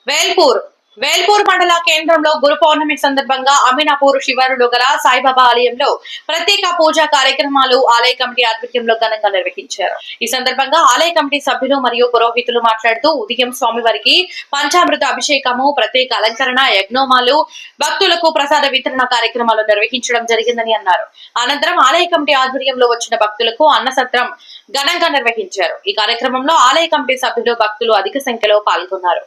వేల్పూర్ వేల్పూర్ మండల కేంద్రంలో గురు పౌర్ణమి సందర్భంగా అమీనాపూర్ శివారులో గల సాయిబాబా ఆలయంలో ప్రత్యేక పూజా కార్యక్రమాలు ఆలయ కమిటీ ఆధ్వర్యంలో ఘనంగా నిర్వహించారు. ఈ సందర్భంగా ఆలయ కమిటీ సభ్యులు మరియు పురోహితులు మాట్లాడుతూ ఉదయం స్వామివారికి పంచామృత అభిషేకము, ప్రత్యేక అలంకరణ, యజ్ఞోమాలు, భక్తులకు ప్రసాద వితరణ కార్యక్రమాలు నిర్వహించడం జరిగిందని అన్నారు. అనంతరం ఆలయ కమిటీ ఆధ్వర్యంలో వచ్చిన భక్తులకు అన్నసత్రం ఘనంగా నిర్వహించారు. ఈ కార్యక్రమంలో ఆలయ కమిటీ సభ్యులు, భక్తులు అధిక సంఖ్యలో పాల్గొన్నారు.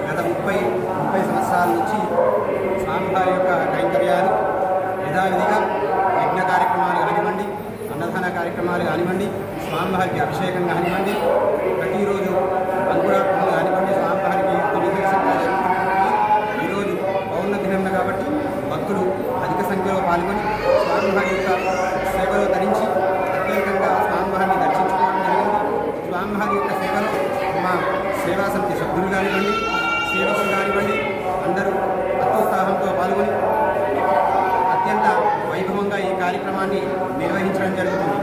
గత 30 సంవత్సరాల నుంచి స్వామివారి యొక్క కైంకర్యాలు యథావిధిగా యజ్ఞ కార్యక్రమాలు కానివ్వండి, అన్నదాన కార్యక్రమాలు కానివ్వండి, స్వామివారికి అభిషేకం కానివ్వండి, ప్రతిరోజు అంకురార్పణలు కానివ్వండి, స్వామివారికి విశేషంగా ఈరోజు పౌర్ణ దినం కాబట్టి భక్తులు అధిక సంఖ్యలో పాల్గొని స్వామివారి యొక్క సేవలో ధరించి ప్రత్యేకంగా స్వామివారిని దర్శించుకోవడం జరిగింది. స్వామివారి యొక్క సేవలో మా సేవా సమితి సభ్యులు కానివ్వండి, సేవకులు కానివ్వండి, అందరూ అత్యుత్సాహంతో పాల్గొని అత్యంత వైభవంగా ఈ కార్యక్రమాన్ని నిర్వహించడం జరుగుతుంది.